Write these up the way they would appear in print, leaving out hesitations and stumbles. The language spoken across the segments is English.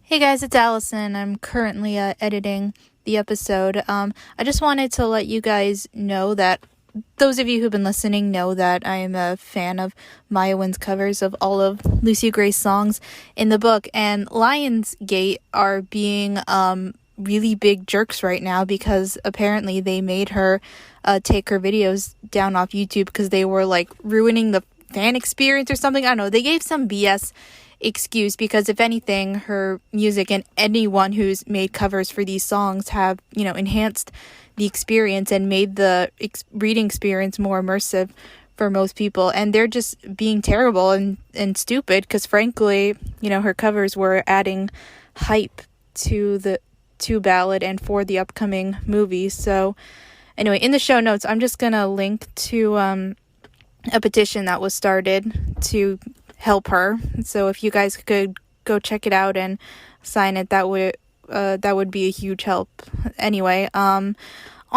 Hey guys, it's Alyson. I'm currently editing the episode. I just wanted to let you guys know that those of you who've been listening know that I am a fan of Maiah covers of all of Lucy Gray's songs in the book, and Lionsgate are being really big jerks right now because apparently they made her take her videos down off YouTube because they were like ruining the fan experience or something. I don't know. They gave some BS excuse because if anything, her music and anyone who's made covers for these songs have, enhanced the experience and made the reading experience more immersive for most people. And they're just being terrible and stupid because frankly, her covers were adding hype to Ballad and for the upcoming movie. So anyway, in the show notes, I'm just gonna link to a petition that was started to help her. So if you guys could go check it out and sign it, that would be a huge help. Anyway, on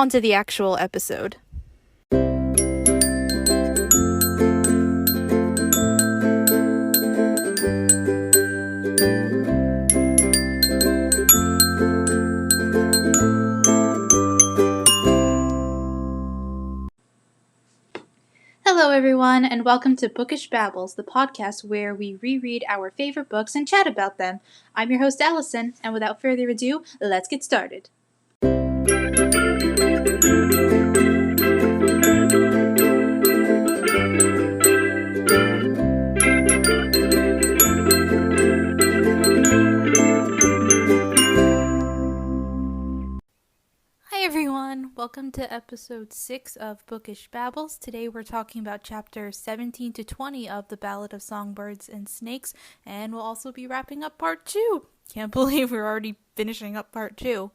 to the actual episode. Hello everyone, and welcome to Bookish Babbles, the podcast where we reread our favorite books and chat about them. I'm your host Alyson, and without further ado, let's get started. Welcome to episode 6 of Bookish Babbles. Today we're talking about chapters 17 to 20 of the Ballad of Songbirds and Snakes, and we'll also be wrapping up part 2. Can't believe we're already finishing up part 2.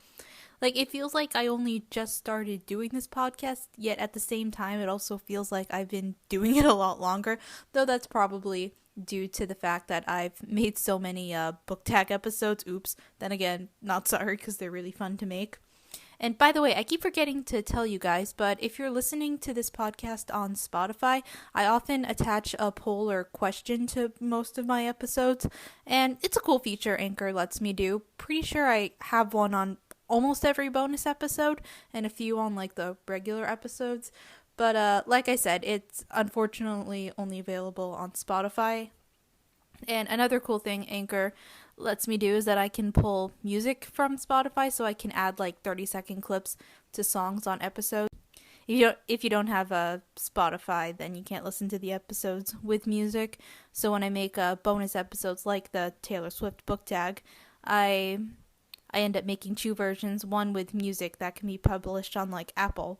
It feels like I only just started doing this podcast, yet at the same time it also feels like I've been doing it a lot longer, though that's probably due to the fact that I've made so many book tag episodes. Oops. Then again, not sorry because they're really fun to make. And by the way, I keep forgetting to tell you guys, but if you're listening to this podcast on Spotify, I often attach a poll or question to most of my episodes, and it's a cool feature Anchor lets me do. Pretty sure I have one on almost every bonus episode, and a few on the regular episodes. But like I said, it's unfortunately only available on Spotify. And another cool thing Anchor lets me do is that I can pull music from Spotify, so I can add 30-second clips to songs on episodes. If you don't have a Spotify, then you can't listen to the episodes with music. So when I make bonus episodes like the Taylor Swift book tag, I end up making 2 versions, one with music that can be published on Apple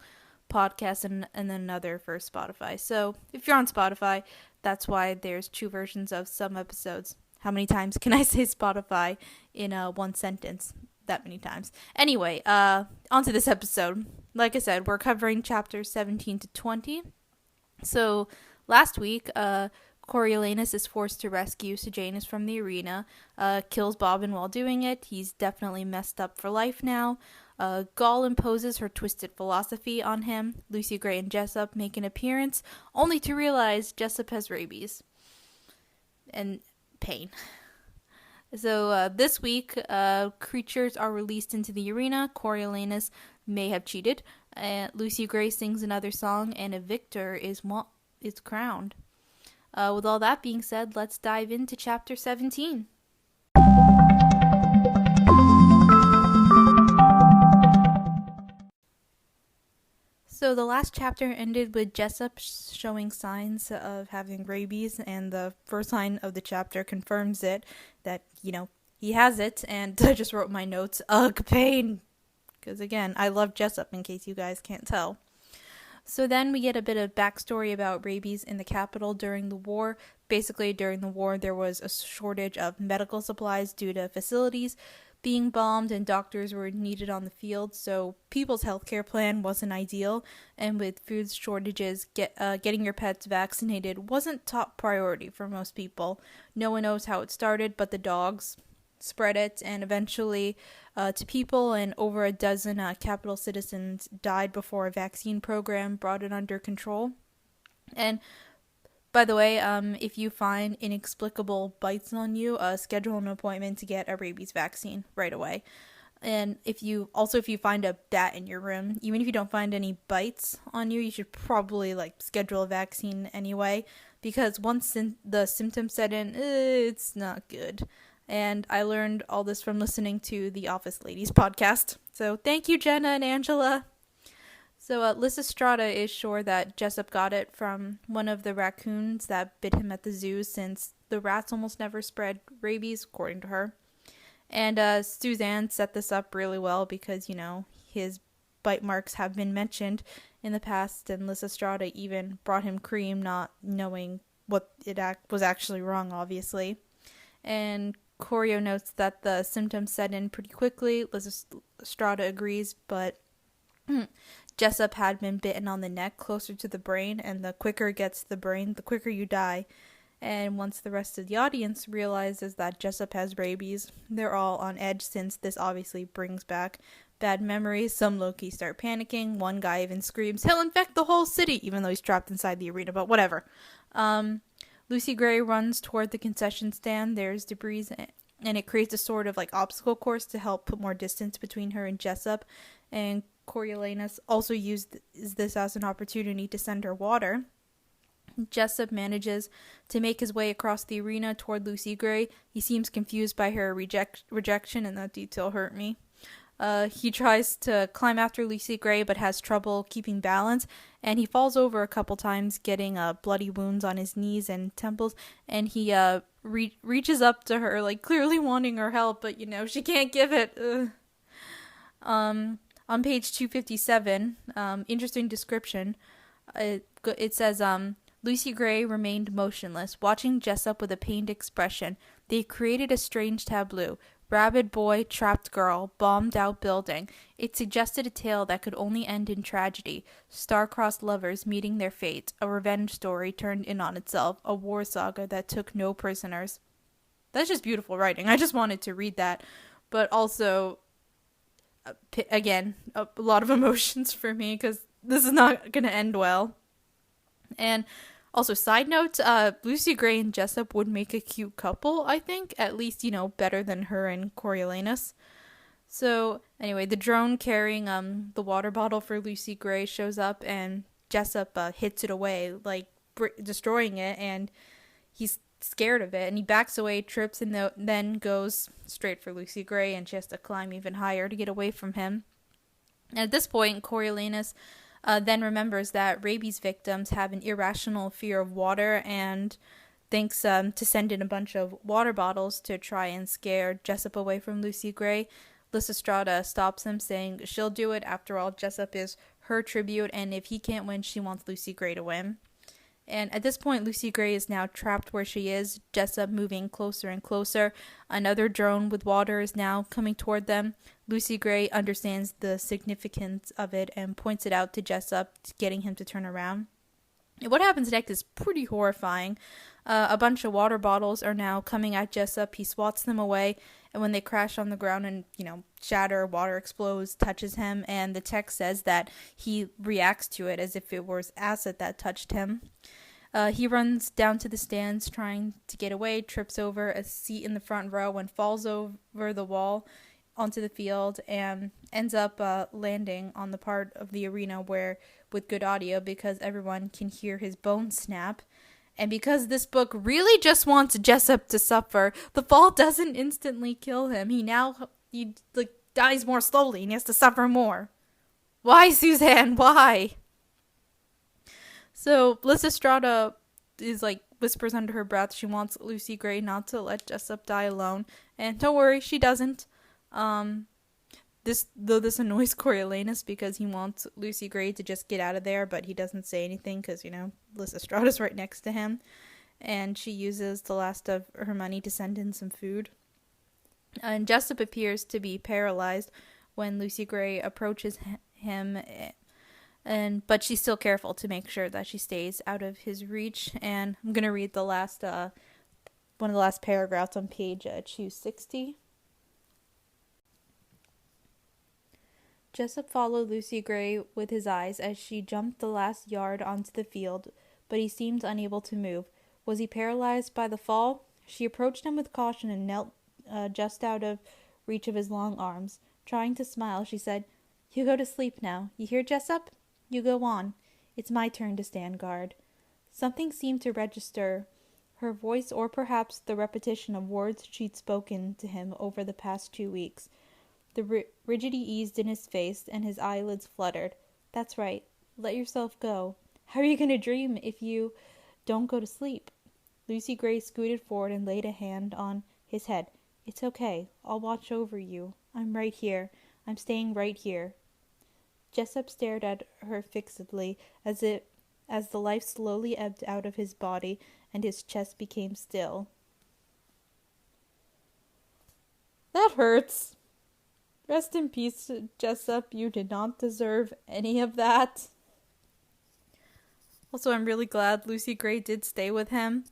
Podcasts and then another for Spotify. So if you're on Spotify, that's why there's 2 versions of some episodes. How many times can I say Spotify in one sentence? That many times. Anyway, on to this episode. Like I said, we're covering chapters 17 to 20. So last week, Coriolanus is forced to rescue Sejanus from the arena, kills Bobbin while doing it. He's definitely messed up for life now. Gaul imposes her twisted philosophy on him. Lucy Gray and Jessup make an appearance, only to realize Jessup has rabies. And pain. So this week, creatures are released into the arena. Coriolanus may have cheated. Lucy Gray sings another song, and a victor is crowned. With all that being said, let's dive into chapter 17. So the last chapter ended with Jessup showing signs of having rabies, and the first line of the chapter confirms it, that, he has it, and I just wrote my notes, ugh, pain, because again, I love Jessup in case you guys can't tell. So then we get a bit of backstory about rabies in the capital during the war. Basically, during the war, there was a shortage of medical supplies due to facilities being bombed and doctors were needed on the field, so people's healthcare plan wasn't ideal, and with food shortages, getting your pets vaccinated wasn't top priority for most people. No one knows how it started, but the dogs spread it, and eventually to people, and over a dozen capital citizens died before a vaccine program brought it under control. And By the way, if you find inexplicable bites on you, schedule an appointment to get a rabies vaccine right away. And if you find a bat in your room, even if you don't find any bites on you, you should probably schedule a vaccine anyway, because once the symptoms set in, it's not good. And I learned all this from listening to the Office Ladies podcast. So thank you, Jenna and Angela. So Lysistrata is sure that Jessup got it from one of the raccoons that bit him at the zoo, since the rats almost never spread rabies, according to her. And Suzanne set this up really well because, his bite marks have been mentioned in the past, and Lysistrata even brought him cream, not knowing what was actually wrong, obviously. And Corio notes that the symptoms set in pretty quickly. Lysistrata agrees, but Jessup had been bitten on the neck closer to the brain, and the quicker it gets to the brain, the quicker you die. And once the rest of the audience realizes that Jessup has rabies, they're all on edge, since this obviously brings back bad memories. Some low-key start panicking. One guy even screams, "He'll infect the whole city," even though he's trapped inside the arena, but whatever. Lucy Gray runs toward the concession stand. There's debris, and it creates a sort of obstacle course to help put more distance between her and Jessup. And Coriolanus also used this as an opportunity to send her water. Jessup manages to make his way across the arena toward Lucy Gray. He seems confused by her rejection, and that detail hurt me. He tries to climb after Lucy Gray, but has trouble keeping balance, and he falls over a couple times, getting bloody wounds on his knees and temples, and he reaches up to her, clearly wanting her help, but she can't give it. On page 257, interesting description, it says, Lucy Gray remained motionless, watching Jessup with a pained expression. They created a strange tableau. Rabid boy, trapped girl, bombed-out building. It suggested a tale that could only end in tragedy. Star-crossed lovers meeting their fate. A revenge story turned in on itself. A war saga that took no prisoners. That's just beautiful writing. I just wanted to read that. But also, again, a lot of emotions for me, because this is not going to end well. And also, side note, Lucy Gray and Jessup would make a cute couple, I think. At least, better than her and Coriolanus. So, anyway, the drone carrying the water bottle for Lucy Gray shows up, and Jessup hits it away, destroying it, and he's scared of it, and he backs away, trips, and then goes straight for Lucy Gray, and she has to climb even higher to get away from him. And at this point, Coriolanus then remembers that rabies victims have an irrational fear of water, and thinks to send in a bunch of water bottles to try and scare Jessup away from Lucy Gray. Lysistrata stops him, saying she'll do it. After all, Jessup is her tribute, and if he can't win, she wants Lucy Gray to win. And at this point, Lucy Gray is now trapped where she is, Jessup moving closer and closer. Another drone with water is now coming toward them. Lucy Gray understands the significance of it and points it out to Jessup, getting him to turn around. And what happens next is pretty horrifying. A bunch of water bottles are now coming at Jessup. He swats them away, and when they crash on the ground and, shatter, water explodes, touches him, and the text says that he reacts to it as if it was acid that touched him. He runs down to the stands trying to get away, trips over a seat in the front row and falls over the wall onto the field, and ends up landing on the part of the arena where, with good audio, because everyone can hear his bones snap. And because this book really just wants Jessup to suffer, the fall doesn't instantly kill him. He dies more slowly and he has to suffer more. Why, Suzanne? Why? So Lysistrata is whispers under her breath she wants Lucy Gray not to let Jessup die alone. And don't worry, she doesn't. This annoys Coriolanus because he wants Lucy Gray to just get out of there, but he doesn't say anything because, Lysistrata's right next to him. And she uses the last of her money to send in some food. And Jessup appears to be paralyzed when Lucy Gray approaches him, but she's still careful to make sure that she stays out of his reach. And I'm going to read the last one of the last paragraphs on page 260. Jessup followed Lucy Gray with his eyes as she jumped the last yard onto the field, but he seemed unable to move. Was he paralyzed by the fall? She approached him with caution and knelt just out of reach of his long arms. Trying to smile, she said, "You go to sleep now. You hear, Jessup? You go on. It's my turn to stand guard." Something seemed to register her voice, or perhaps the repetition of words she'd spoken to him over the past 2 weeks. The rigidity eased in his face, and his eyelids fluttered. "That's right. Let yourself go. How are you going to dream if you don't go to sleep?" Lucy Gray scooted forward and laid a hand on his head. "It's okay. I'll watch over you. I'm right here. I'm staying right here." Jessup stared at her fixedly, as the life slowly ebbed out of his body and his chest became still. "That hurts. Rest in peace, Jessup. You did not deserve any of that." Also, I'm really glad Lucy Gray did stay with him.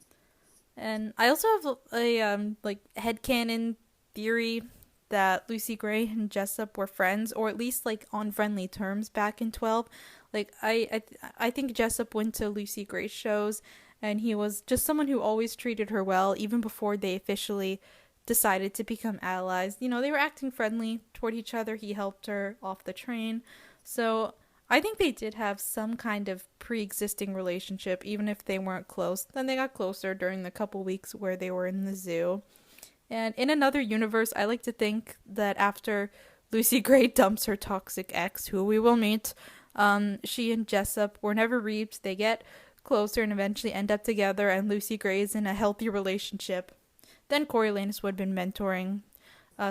And I also have a headcanon theory that Lucy Gray and Jessup were friends, or at least on friendly terms back in 12. I think Jessup went to Lucy Gray's shows, and he was just someone who always treated her well, even before they officially decided to become allies. They were acting friendly toward each other. He helped her off the train. So I think they did have some kind of pre-existing relationship, even if they weren't close. Then they got closer during the couple weeks where they were in the zoo. And in another universe, I like to think that after Lucy Gray dumps her toxic ex, who we will meet, she and Jessup were never reaped. They get closer and eventually end up together, and Lucy Gray is in a healthy relationship. Then Coriolanus would have been mentoring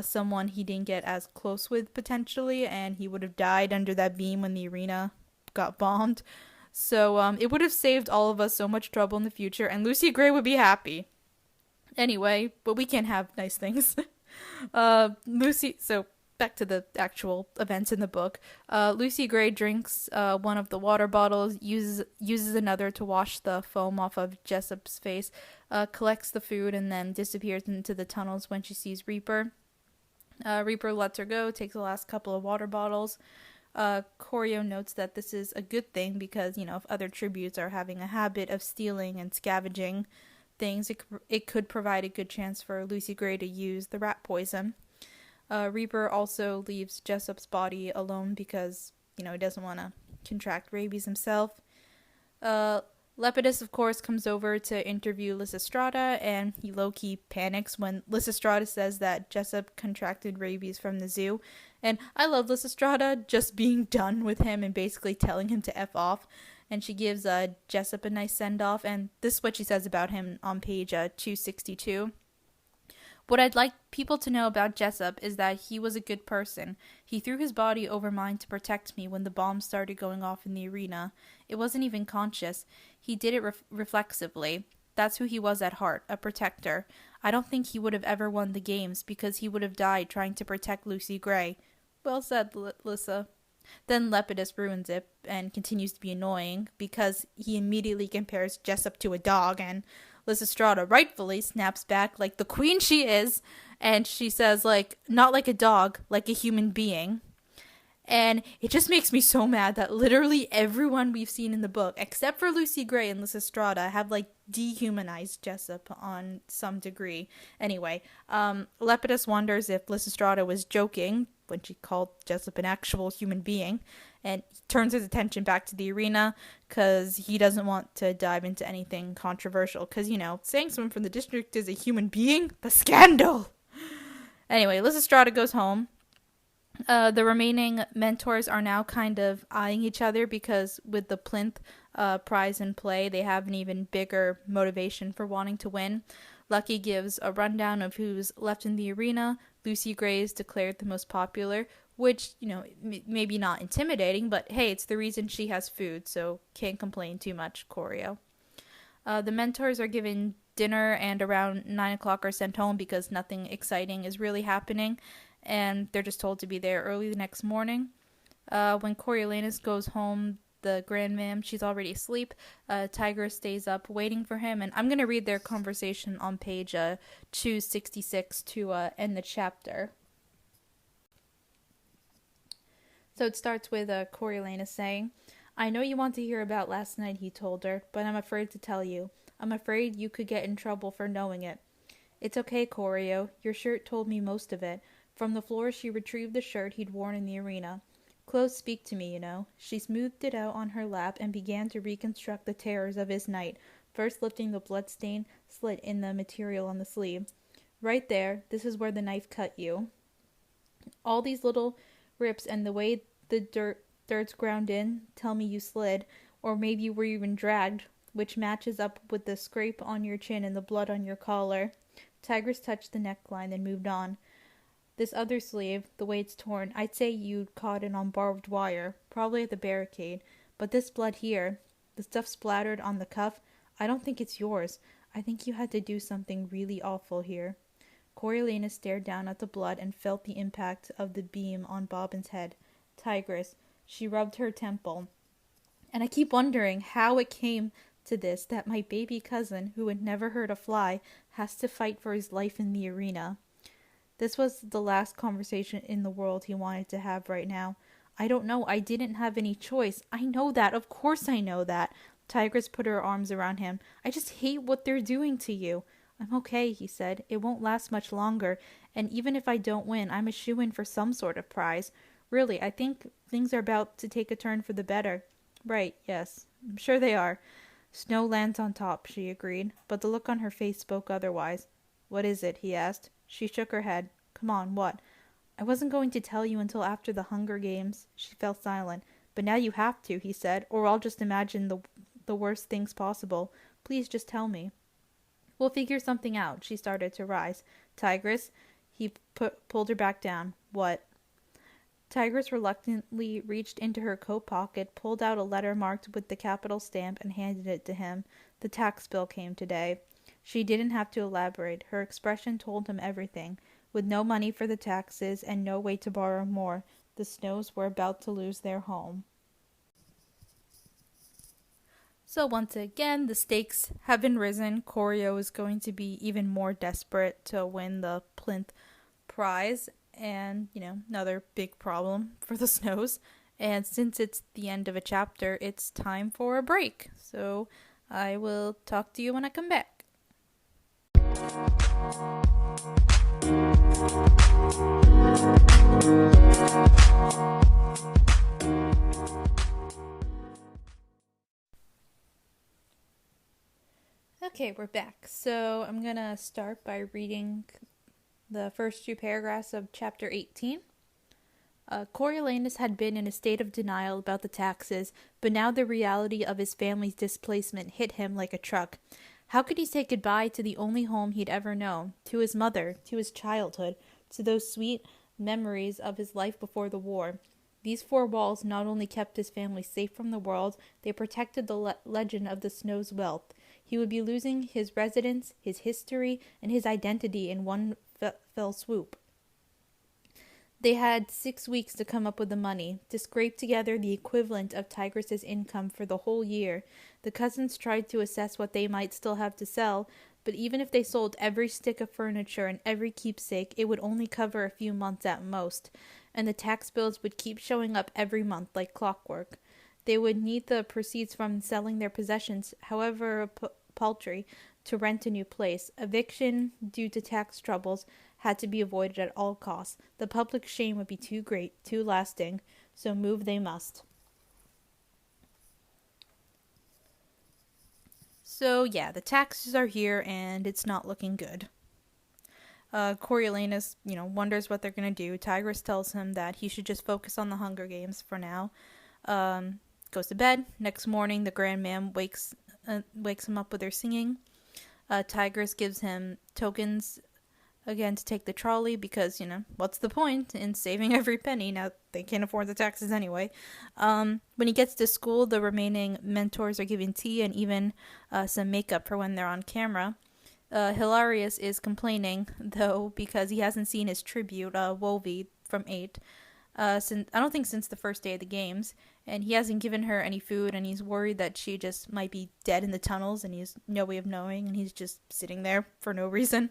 someone he didn't get as close with, potentially, and he would have died under that beam when the arena got bombed. So it would have saved all of us so much trouble in the future, and Lucy Gray would be happy. Anyway, but we can't have nice things. So back to the actual events in the book. Lucy Gray drinks one of the water bottles, uses another to wash the foam off of Jessup's face, collects the food, and then disappears into the tunnels when she sees Reaper. Reaper lets her go, takes the last couple of water bottles. Corio notes that this is a good thing because, if other tributes are having a habit of stealing and scavenging things, it could provide a good chance for Lucy Gray to use the rat poison. Reaper also leaves Jessup's body alone because, he doesn't want to contract rabies himself. Lepidus, of course, comes over to interview Lysistrata, and he low-key panics when Lysistrata says that Jessup contracted rabies from the zoo. And I love Lysistrata just being done with him and basically telling him to F off. And she gives Jessup a nice send-off, and this is what she says about him on page 262. "What I'd like people to know about Jessup is that he was a good person. He threw his body over mine to protect me when the bombs started going off in the arena. It wasn't even conscious. He did it reflexively. That's who he was at heart, a protector. I don't think he would have ever won the games because he would have died trying to protect Lucy Gray." Well said, Lyssa. Then Lepidus ruins it and continues to be annoying because he immediately compares Jessup to a dog, and Lysistrata rightfully snaps back like the queen she is, and she says, not like a dog, like a human being. And it just makes me so mad that literally everyone we've seen in the book, except for Lucy Gray and Lysistrata, have dehumanized Jessup on some degree. Anyway, Lepidus wonders if Lysistrata was joking when she called Jessup an actual human being, and turns his attention back to the arena because he doesn't want to dive into anything controversial because, saying someone from the district is a human being? The scandal! Anyway, Lysistrata goes home. The remaining mentors are now kind of eyeing each other because with the plinth prize in play, they have an even bigger motivation for wanting to win. Lucky gives a rundown of who's left in the arena. Lucy Gray is declared the most popular, which, maybe not intimidating, but hey, it's the reason she has food, so can't complain too much, Corio. The mentors are given dinner and around 9 o'clock are sent home because nothing exciting is really happening, and they're just told to be there early the next morning. When Coriolanus goes home, the grandmam, she's already asleep. Tiger stays up waiting for him, and I'm going to read their conversation on page 266 to end the chapter. So it starts with Coriolanus saying, I know you want to hear about last night, he told her, but I'm afraid to tell you. I'm afraid you could get in trouble for knowing it. It's okay, Corio. Your shirt told me most of it. From the floor she retrieved the shirt he'd worn in the arena. Clothes speak to me, you know. She smoothed it out on her lap and began to reconstruct the terrors of his night, first lifting the blood-stained slit in the material on the sleeve. Right there, this is where the knife cut you. All these little rips and the way the dirt's ground in tell me you slid, or maybe you were even dragged, which matches up with the scrape on your chin and the blood on your collar. Tigress touched the neckline and moved on. This other sleeve, the way it's torn, I'd say you'd caught it on barbed wire, probably at the barricade. But this blood here, the stuff splattered on the cuff, I don't think it's yours. I think you had to do something really awful here. Coriolanus stared down at the blood and felt the impact of the beam on Bobbin's head. Tigress. She rubbed her temple. And I keep wondering how it came to this, that my baby cousin, who had never hurt a fly, has to fight for his life in the arena. This was the last conversation in the world he wanted to have right now. I don't know. I didn't have any choice. I know that. Of course I know that. Tigress put her arms around him. I just hate what they're doing to you. I'm okay, he said. It won't last much longer, and even if I don't win, I'm a shoo-in for some sort of prize. Really, I think things are about to take a turn for the better. Right, yes. I'm sure they are. Snow lands on top, she agreed, but the look on her face spoke otherwise. What is it? He asked. She shook her head. Come on, what? I wasn't going to tell you until after the Hunger Games. She fell silent. But now you have to, he said, or I'll just imagine the worst things possible. Please just tell me. We'll figure something out. She started to rise. Tigress, he pulled her back down. What? Tigress reluctantly reached into her coat pocket, pulled out a letter marked with the capital stamp, and handed it to him. The tax bill came today. She didn't have to elaborate. Her expression told him everything. With no money for the taxes and no way to borrow more, the Snows were about to lose their home. So once again, the stakes have been risen. Corio is going to be even more desperate to win the plinth prize. And, another big problem for the Snows. And since it's the end of a chapter, it's time for a break. So I will talk to you when I come back. Okay, we're back. So I'm going to start by reading the first two paragraphs of chapter 18. Coriolanus had been in a state of denial about the taxes, but now the reality of his family's displacement hit him like a truck. How could he say goodbye to the only home he'd ever known, to his mother, to his childhood, to those sweet memories of his life before the war? These four walls not only kept his family safe from the world, they protected the legend of the Snow's wealth. He would be losing his residence, his history, and his identity in one fell swoop. They had 6 weeks to come up with the money, to scrape together the equivalent of Tigress's income for the whole year. The cousins tried to assess what they might still have to sell, but even if they sold every stick of furniture and every keepsake, it would only cover a few months at most, and the tax bills would keep showing up every month like clockwork. They would need the proceeds from selling their possessions, however paltry, to rent a new place. Eviction due to tax troubles had to be avoided at all costs. The public shame would be too great, too lasting, so move they must. So yeah, the taxes are here and it's not looking good. Coriolanus, wonders what they're going to do. Tigress tells him that he should just focus on the Hunger Games for now. Goes to bed. Next morning, the Grand Mam wakes him up with her singing. Tigress gives him tokens again to take the trolley because, what's the point in saving every penny? Now they can't afford the taxes anyway. When he gets to school, the remaining mentors are given tea and even some makeup for when they're on camera. Hilarious is complaining, though, because he hasn't seen his tribute, Wolvie, from 8. I don't think since the first day of the games, and he hasn't given her any food, and he's worried that she just might be dead in the tunnels, and he has no way of knowing, and he's just sitting there for no reason.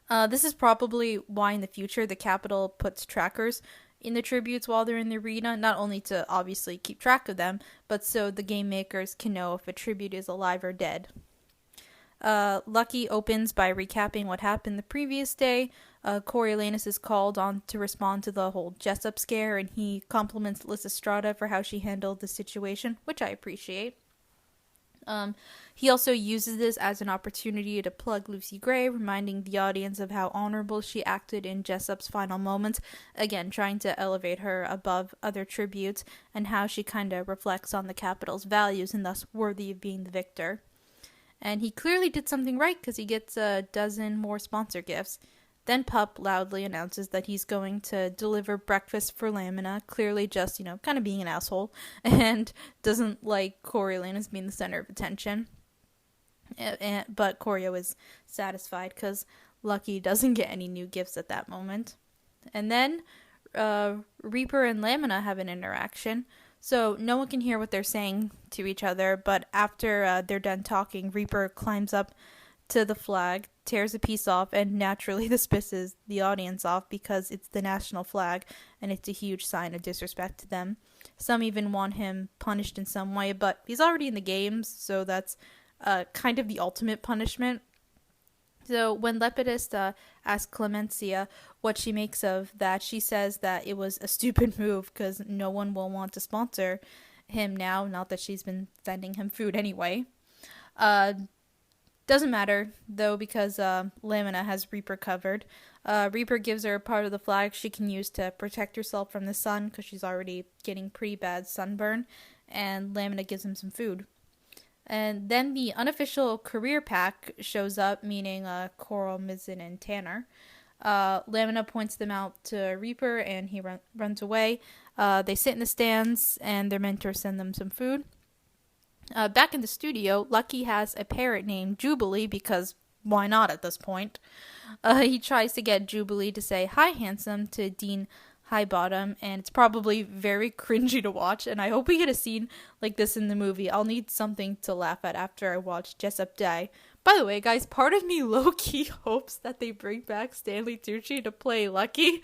This is probably why in the future the Capitol puts trackers in the tributes while they're in the arena, not only to obviously keep track of them, but so the game makers can know if a tribute is alive or dead. Lucky opens by recapping what happened the previous day. Coriolanus is called on to respond to the whole Jessup scare, and he compliments Lysistrata for how she handled the situation, which I appreciate. He also uses this as an opportunity to plug Lucy Gray, reminding the audience of how honorable she acted in Jessup's final moments, again trying to elevate her above other tributes, and how she kind of reflects on the Capitol's values and thus worthy of being the victor. And he clearly did something right because he gets a dozen more sponsor gifts. Then Pup loudly announces that he's going to deliver breakfast for Lamina, clearly just, kind of being an asshole, and doesn't like Coriolanus being the center of attention. But Corio is satisfied because Lucky doesn't get any new gifts at that moment. And then Reaper and Lamina have an interaction. So no one can hear what they're saying to each other, but after they're done talking, Reaper climbs up to the flag, tears a piece off, and naturally this pisses the audience off because it's the national flag, and it's a huge sign of disrespect to them. Some even want him punished in some way, but he's already in the games, so that's kind of the ultimate punishment. So when Lepidus asks Clemencia what she makes of that, she says that it was a stupid move because no one will want to sponsor him now, not that she's been sending him food anyway. Doesn't matter, though, because Lamina has Reaper covered. Reaper gives her a part of the flag she can use to protect herself from the sun because she's already getting pretty bad sunburn, and Lamina gives him some food. And then the unofficial career pack shows up, meaning Coral, Mizzen, and Tanner. Lamina points them out to Reaper, and he runs away. They sit in the stands, and their mentor sends them some food. Back in the studio, Lucky has a parrot named Jubilee, because why not at this point? He tries to get Jubilee to say, "Hi, handsome," to Dean Highbottom, and it's probably very cringy to watch, and I hope we get a scene like this in the movie. I'll need something to laugh at after I watch Jessup die. By the way, guys, part of me low-key hopes that they bring back Stanley Tucci to play Lucky.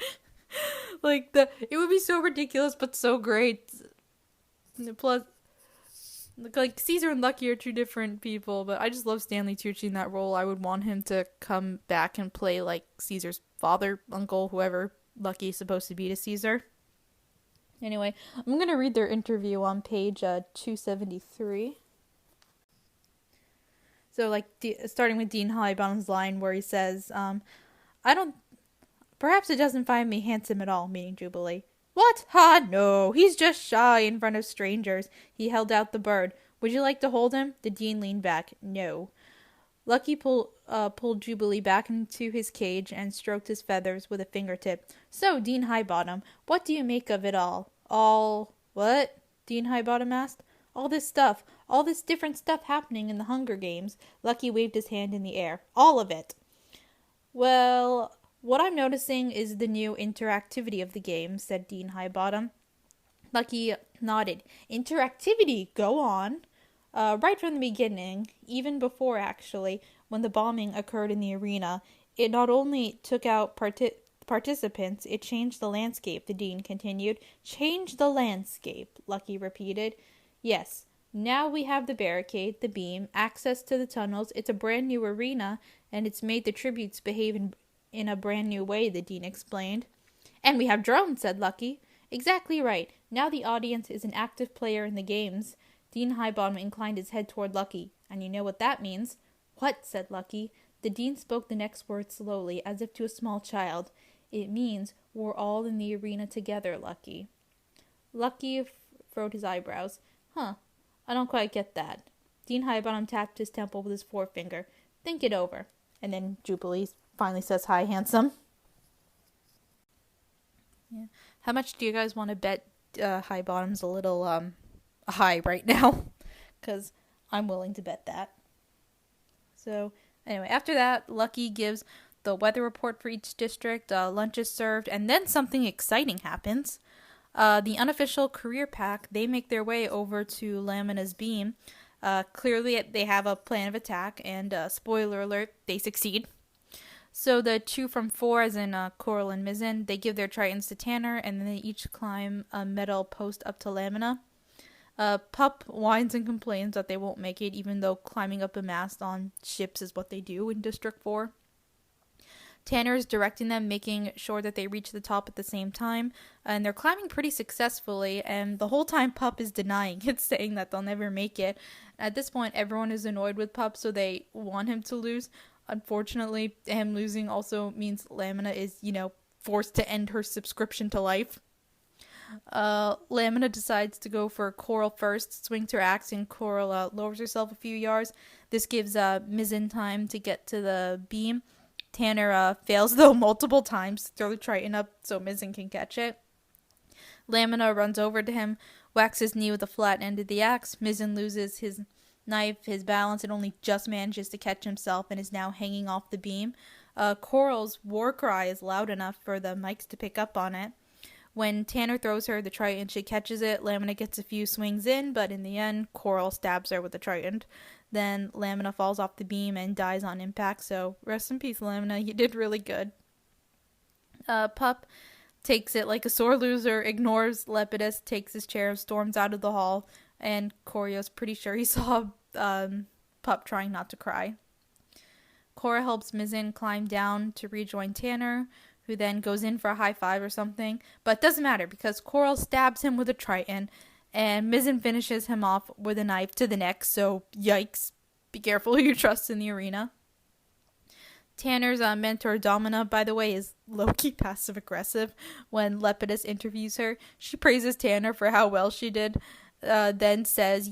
It would be so ridiculous, but so great. Plus, Caesar and Lucky are two different people, but I just love Stanley Tucci in that role. I would want him to come back and play, Caesar's father, uncle, whoever Lucky is supposed to be to Caesar. Anyway, I'm going to read their interview on page 273. So, starting with Dean Highbottom's line where he says, perhaps it doesn't find me handsome at all, meaning Jubilee. What? Ha, no, he's just shy in front of strangers. He held out the bird. Would you like to hold him? The Dean leaned back. No. Lucky pulled Jubilee back into his cage and stroked his feathers with a fingertip. So, Dean Highbottom, what do you make of it all? All what? Dean Highbottom asked. All this different stuff happening in the Hunger Games. Lucky waved his hand in the air. All of it. Well, what I'm noticing is the new interactivity of the game, said Dean Highbottom. Lucky nodded. Interactivity? Go on. Right from the beginning, even before actually, when the bombing occurred in the arena, it not only took out participants, it changed the landscape, the Dean continued. Change the landscape, Lucky repeated. Yes, now we have the barricade, the beam, access to the tunnels. It's a brand new arena, and it's made the tributes behave in a brand new way, the Dean explained. And we have drones, said Lucky. Exactly right. Now the audience is an active player in the games. Dean Highbottom inclined his head toward Lucky. And you know what that means? What? Said Lucky. The Dean spoke the next word slowly, as if to a small child. It means we're all in the arena together, Lucky. Lucky furrowed his eyebrows. Huh, I don't quite get that. Dean Highbottom tapped his temple with his forefinger. Think it over. And then Jubilee finally says, hi, handsome. Yeah. How much do you guys want to bet Highbottom's a little high right now? Because I'm willing to bet that. So, anyway, after that, Lucky gives the weather report for each district, lunch is served, and then something exciting happens. The unofficial career pack, they make their way over to Lamina's beam. Clearly, they have a plan of attack, and spoiler alert, they succeed. So the 2 from 4, as in Coral and Mizzen, they give their tritons to Tanner, and then they each climb a metal post up to Lamina. Pup whines and complains that they won't make it, even though climbing up a mast on ships is what they do in District 4. Tanner is directing them, making sure that they reach the top at the same time, and they're climbing pretty successfully, and the whole time Pup is denying it, saying that they'll never make it. At this point, everyone is annoyed with Pup, so they want him to lose. Unfortunately, him losing also means Lamina is, forced to end her subscription to life. Lamina decides to go for Coral first, swings her axe, and Coral lowers herself a few yards. This gives Mizzen time to get to the beam. Tanner fails, though, multiple times to throw the Triton up so Mizzen can catch it. Lamina runs over to him, whacks his knee with the flat end of the axe. Mizzen loses his knife, his balance, and only just manages to catch himself and is now hanging off the beam. Coral's war cry is loud enough for the mics to pick up on it. When Tanner throws her the Triton, she catches it. Lamina gets a few swings in, but in the end, Coral stabs her with the Triton. Then Lamina falls off the beam and dies on impact, so rest in peace, Lamina. You did really good. Pup takes it like a sore loser, ignores Lepidus, takes his chair, and storms out of the hall, and Corio's pretty sure he saw Pup trying not to cry. Cora helps Mizzen climb down to rejoin Tanner, who then goes in for a high five or something, but it doesn't matter because Coral stabs him with a Triton, and Mizzen finishes him off with a knife to the neck, so yikes. Be careful who you trust in the arena. Tanner's mentor, Domina, by the way, is low-key passive-aggressive. When Lepidus interviews her, she praises Tanner for how well she did, then says,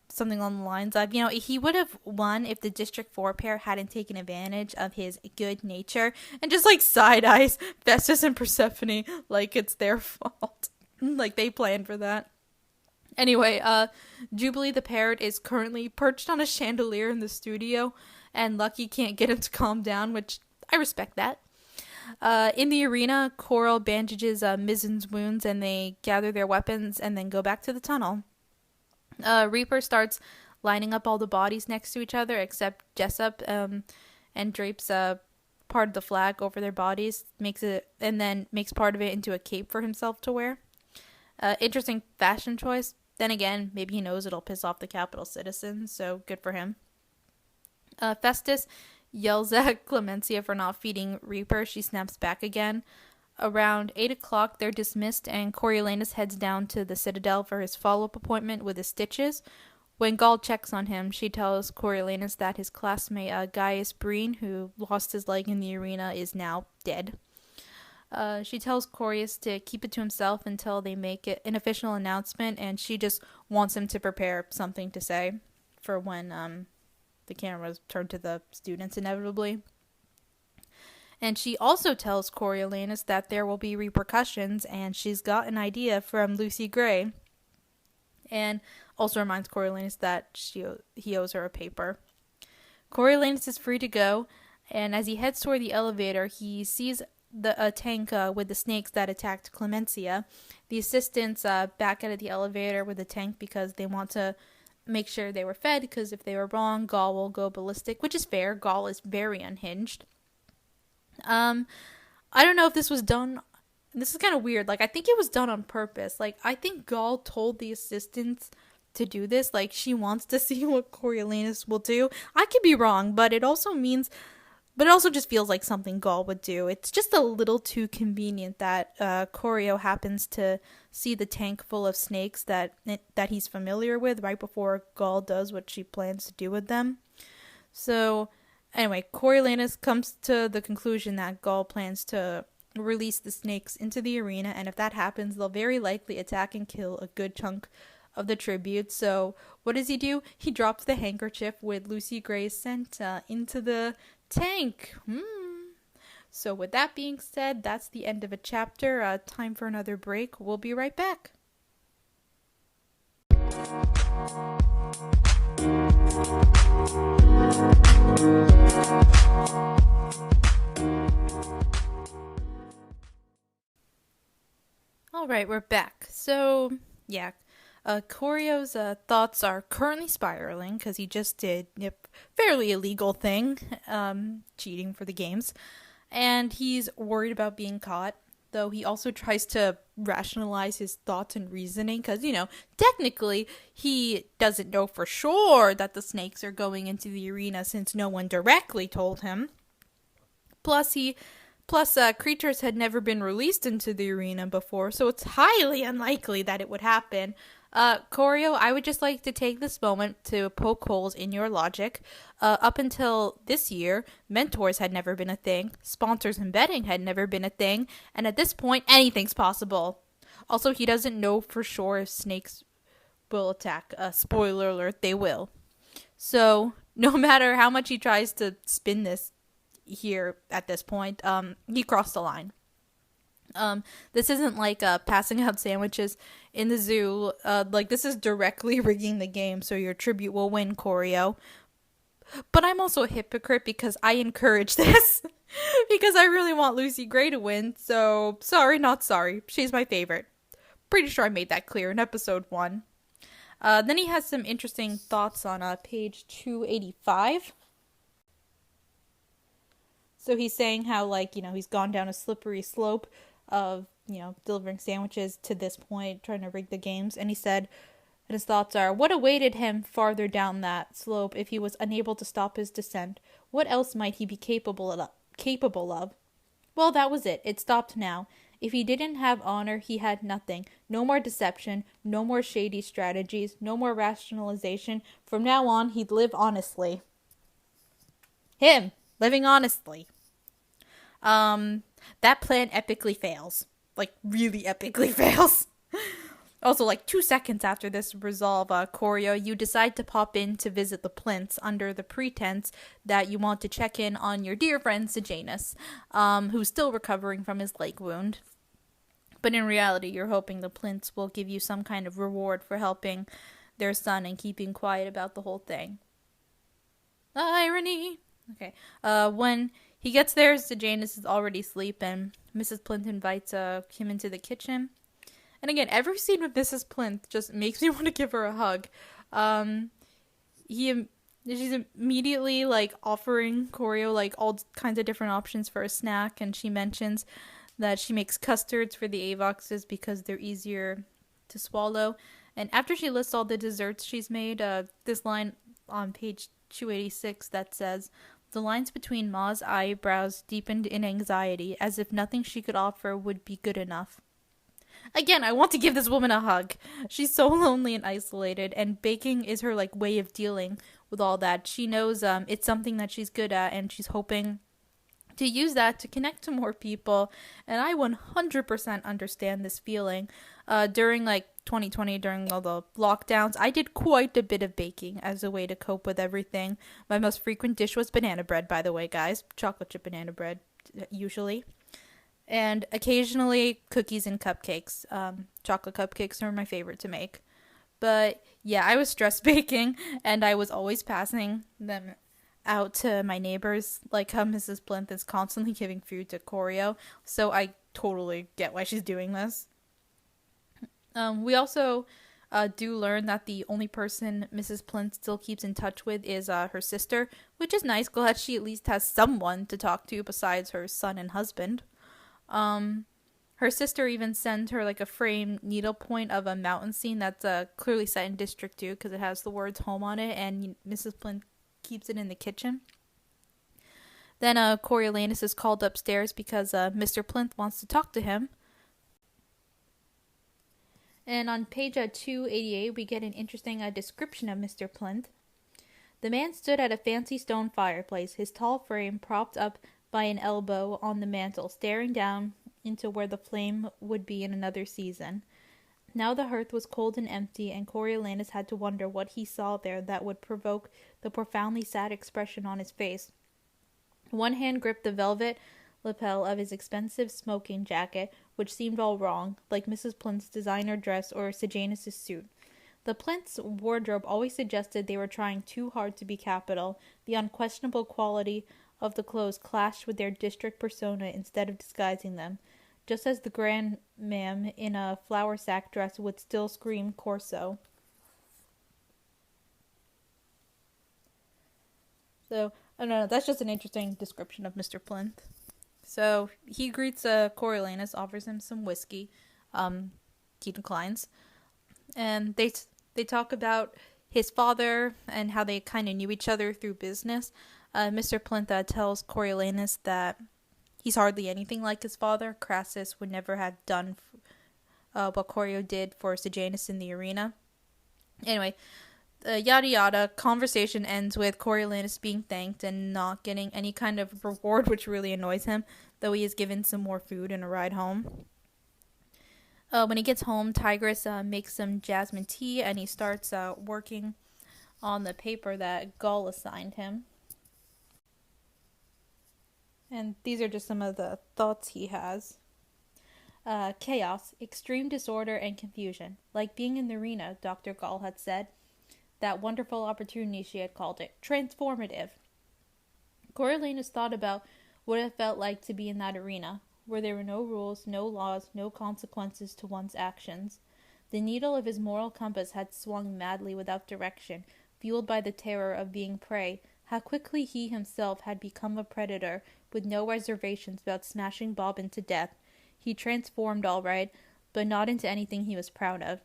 something along the lines of, he would have won if the District 4 pair hadn't taken advantage of his good nature, and just, side-eyes Festus and Persephone like it's their fault. Like they planned for that. Anyway, Jubilee the parrot is currently perched on a chandelier in the studio, and Lucky can't get him to calm down, which I respect that. In the arena, Coral bandages Mizzen's wounds, and they gather their weapons and then go back to the tunnel. Reaper starts lining up all the bodies next to each other, except Jessup, and drapes part of the flag over their bodies, makes part of it into a cape for himself to wear. Interesting fashion choice. Then again, maybe he knows it'll piss off the capital citizens, so good for him. Festus yells at Clemencia for not feeding Reaper. She snaps back again. Around 8 o'clock, they're dismissed, and Coriolanus heads down to the Citadel for his follow-up appointment with his stitches. When Gaul checks on him, she tells Coriolanus that his classmate Gaius Breen, who lost his leg in the arena, is now dead. She tells Corius to keep it to himself until they make it an official announcement, and she just wants him to prepare something to say for when the cameras turn to the students inevitably. And she also tells Coriolanus that there will be repercussions, and she's got an idea from Lucy Gray. And also reminds Coriolanus that he owes her a paper. Coriolanus is free to go, and as he heads toward the elevator, he sees a tank with the snakes that attacked Clemencia. The assistants back out of the elevator with the tank because they want to make sure they were fed, because if they were wrong, Gaul will go ballistic, which is fair. Gaul is very unhinged. I don't know if this was done. This is kind of weird. I think it was done on purpose. I think Gaul told the assistants to do this. She wants to see what Coriolanus will do. I could be wrong, but it also just feels like something Gaul would do. It's just a little too convenient that Corio happens to see the tank full of snakes that he's familiar with right before Gaul does what she plans to do with them. So, anyway, Coriolanus comes to the conclusion that Gaul plans to release the snakes into the arena, and if that happens, they'll very likely attack and kill a good chunk of the tribute. So, what does he do? He drops the handkerchief with Lucy Gray's scent into the tank. So with that being said, that's the end of a chapter. Time for another break. We'll be right back. Alright, we're back. So, yeah. Corio's thoughts are currently spiraling because he just did a fairly illegal thing, cheating for the games. and he's worried about being caught, though he also tries to rationalize his thoughts and reasoning because, technically he doesn't know for sure that the snakes are going into the arena since no one directly told him. Plus, creatures had never been released into the arena before, so it's highly unlikely that it would happen. Corio, I would just like to take this moment to poke holes in your logic. Up until this year, mentors had never been a thing, sponsors and betting had never been a thing, and at this point, anything's possible. Also, he doesn't know for sure if snakes will attack. Spoiler alert, they will. So, no matter how much he tries to spin this here at this point, he crossed the line. This isn't like passing out sandwiches in the zoo. This is directly rigging the game so your tribute will win, Corio. But I'm also a hypocrite because I encourage this because I really want Lucy Gray to win. So sorry, not sorry. She's my favorite. Pretty sure I made that clear in episode 1. Then he has some interesting thoughts on page 285. So he's saying how, he's gone down a slippery slope of, delivering sandwiches to this point, trying to rig the games. And he said, and his thoughts are, what awaited him farther down that slope if he was unable to stop his descent? What else might he be capable of? Well, that was it. It stopped now. If he didn't have honor, he had nothing. No more deception, no more shady strategies, no more rationalization. From now on, he'd live honestly. Him, living honestly. That plan epically fails. Really epically fails. Also, 2 seconds after this resolve, Corio, you decide to pop in to visit the Plinths under the pretense that you want to check in on your dear friend Sejanus, who's still recovering from his leg wound. But in reality, you're hoping the Plinths will give you some kind of reward for helping their son and keeping quiet about the whole thing. Irony! Okay, when he gets there, Sejanus is already asleep, and Mrs. Plinth invites him into the kitchen. And again, every scene with Mrs. Plinth just makes me want to give her a hug. She's immediately, offering Corio, all kinds of different options for a snack, and she mentions that she makes custards for the Avoxes because they're easier to swallow. And after she lists all the desserts she's made, this line on page 286 that says, the lines between Ma's eyebrows deepened in anxiety, as if nothing she could offer would be good enough. Again, I want to give this woman a hug. She's so lonely and isolated, and baking is her, way of dealing with all that. She knows it's something that she's good at, and she's hoping to use that to connect to more people, and I 100% understand this feeling. During 2020, during all the lockdowns, I did quite a bit of baking as a way to cope with everything. My most frequent dish was banana bread, by the way, guys. Chocolate chip banana bread, usually. And occasionally cookies and cupcakes. Chocolate cupcakes are my favorite to make. But yeah, I was stress baking, and I was always passing them out to my neighbors, like how Mrs. Plinth is constantly giving food to Corio, so I totally get why she's doing this. We also do learn that the only person Mrs. Plinth still keeps in touch with is her sister, which is nice. Glad she at least has someone to talk to besides her son and husband. Her sister even sent her a framed needlepoint of a mountain scene that's clearly set in District 2 because it has the words home on it, and Mrs. Plinth keeps it in the kitchen. Then Coriolanus is called upstairs because Mr. Plinth wants to talk to him. And on page 288, we get an interesting description of Mr. Plinth. The man stood at a fancy stone fireplace, his tall frame propped up by an elbow on the mantel, staring down into where the flame would be in another season. Now the hearth was cold and empty, and Coriolanus had to wonder what he saw there that would provoke the profoundly sad expression on his face. One hand gripped the velvet lapel of his expensive smoking jacket, which seemed all wrong, like Mrs. Plinth's designer dress or Sejanus' suit. The Plinth's wardrobe always suggested they were trying too hard to be capital. The unquestionable quality of the clothes clashed with their district persona instead of disguising them, just as the grand ma'am in a flour sack dress would still scream Corso. So, I don't know, that's just an interesting description of Mr. Plinth. So he greets Coriolanus, offers him some whiskey. He declines, and they talk about his father and how they kind of knew each other through business. Mr. Plinth tells Coriolanus that he's hardly anything like his father. Crassus would never have done what Corio did for Sejanus in the arena. Anyway, yada yada. Conversation ends with Coriolanus being thanked and not getting any kind of reward, which really annoys him, though he is given some more food and a ride home. When he gets home, Tigris makes some jasmine tea, and he starts working on the paper that Gaul assigned him. And these are just some of the thoughts he has. Chaos, extreme disorder, and confusion. Like being in the arena, Dr. Gaul had said. That wonderful opportunity, she had called it. Transformative. Coriolanus thought about what it felt like to be in that arena, where there were no rules, no laws, no consequences to one's actions. The needle of his moral compass had swung madly without direction, fueled by the terror of being prey. How quickly he himself had become a predator, with no reservations about smashing Bobbin to death. He transformed all right, but not into anything he was proud of.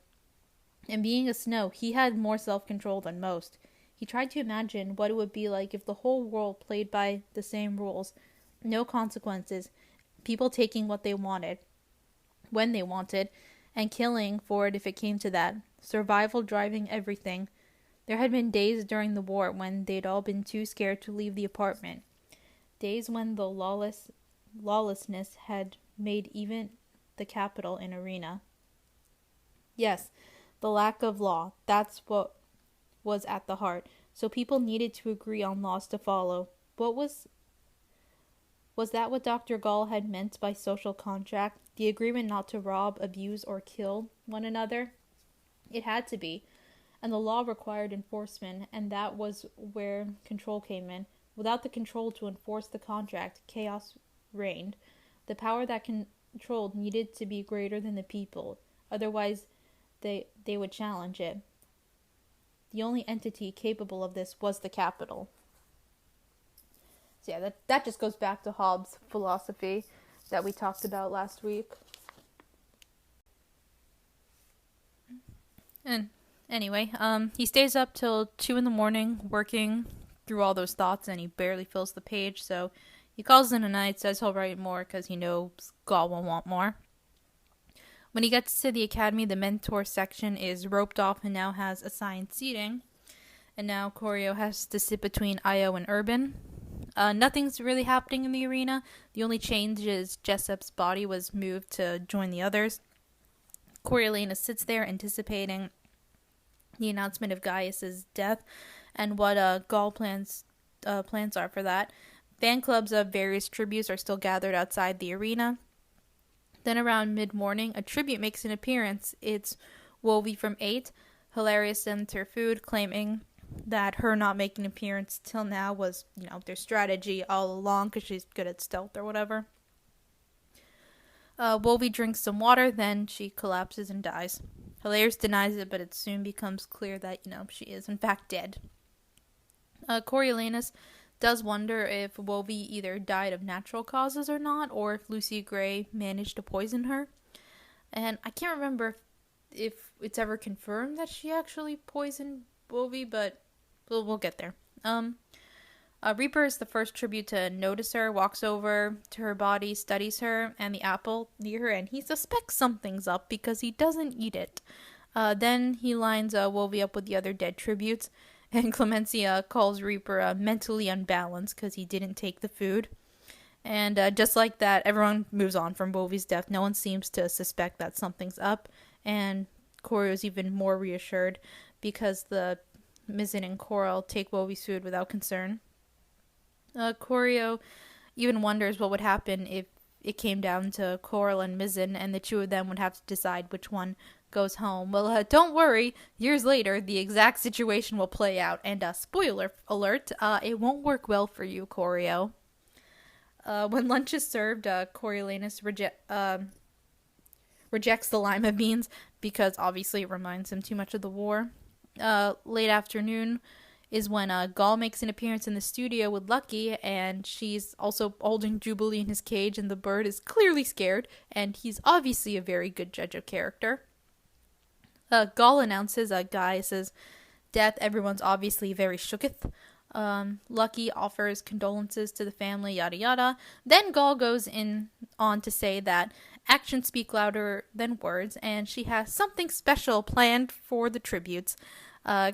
And being a Snow, he had more self-control than most. He tried to imagine what it would be like if the whole world played by the same rules. No consequences. People taking what they wanted, when they wanted, and killing for it if it came to that. Survival driving everything. There had been days during the war when they'd all been too scared to leave the apartment. Days when the lawlessness had made even the capital an arena. Yes, the lack of law, that's what was at the heart. So people needed to agree on laws to follow. Was that what Dr. Gaul had meant by social contract? The agreement not to rob, abuse, or kill one another? It had to be. And the law required enforcement, and that was where control came in. Without the control to enforce the contract, chaos reigned. The power that controlled needed to be greater than the people. Otherwise, they would challenge it. The only entity capable of this was the capital. So yeah, that just goes back to Hobbes' philosophy that we talked about last week. And anyway, he stays up till 2 a.m. working through all those thoughts, and he barely fills the page, so he calls in a night, says he'll write more because he knows Gaul will want more. When he gets to the academy, the mentor section is roped off and now has assigned seating. And now Corio has to sit between Io and Urban. Nothing's really happening in the arena. The only change is Jessup's body was moved to join the others. Coriolanus sits there anticipating the announcement of Gaius's death and what Gaul plans are for that. Fan clubs of various tributes are still gathered outside the arena. Then around mid-morning, a tribute makes an appearance. It's Wolvie from 8. Hilarious sends her food, claiming that her not making an appearance till now was, their strategy all along because she's good at stealth or whatever. Wolvie drinks some water, then she collapses and dies. Hilarious denies it, but it soon becomes clear that, she is in fact dead. Coriolanus does wonder if Wolvie either died of natural causes or not, or if Lucy Gray managed to poison her. And I can't remember if it's ever confirmed that she actually poisoned Wolvie, but we'll get there. Reaper is the first tribute to notice her, walks over to her body, studies her, and the apple near her, and he suspects something's up because he doesn't eat it. Then he lines Wolvie up with the other dead tributes, and Clemencia calls Reaper mentally unbalanced because he didn't take the food. And just like that, everyone moves on from Wolvie's death. No one seems to suspect that something's up. And Corio's even more reassured because the Mizzen and Coral take Wolvie's food without concern. Corio even wonders what would happen if it came down to Coral and Mizzen and the two of them would have to decide which one goes home. Well, don't worry. Years later, the exact situation will play out. And spoiler alert, it won't work well for you, Corio. When lunch is served, Coriolanus rejects the lima beans because obviously it reminds him too much of the war. Late afternoon, is when Gaul makes an appearance in the studio with Lucky, and she's also holding Jubilee in his cage, and the bird is clearly scared, and he's obviously a very good judge of character. Gaul announces Gaius's death. Everyone's obviously very shooketh. Lucky offers condolences to the family, yada yada. Then Gaul goes on to say that actions speak louder than words, and she has something special planned for the tributes.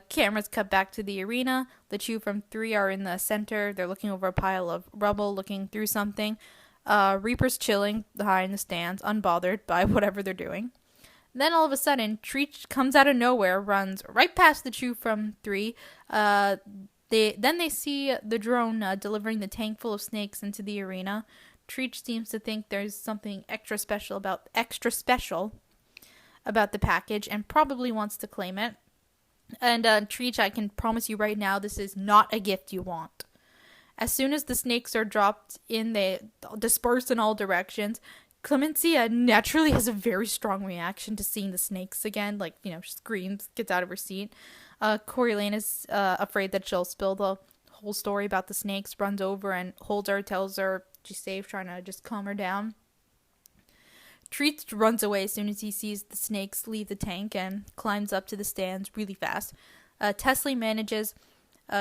Cameras cut back to the arena. The two from 3 are in the center. They're looking over a pile of rubble, looking through something. Reaper's chilling high in the stands, unbothered by whatever they're doing. Then all of a sudden, Treach comes out of nowhere, runs right past the two from 3. They see the drone delivering the tank full of snakes into the arena. Treach seems to think there's something extra special about the package and probably wants to claim it. And Treach, I can promise you right now, this is not a gift you want. As soon as the snakes are dropped in, they disperse in all directions. Clemencia naturally has a very strong reaction to seeing the snakes again, screams, gets out of her seat. Coriolanus, afraid that she'll spill the whole story about the snakes, runs over and holds her, tells her she's safe, trying to just calm her down. Treats runs away as soon as he sees the snakes leave the tank and climbs up to the stands really fast. Tesley manages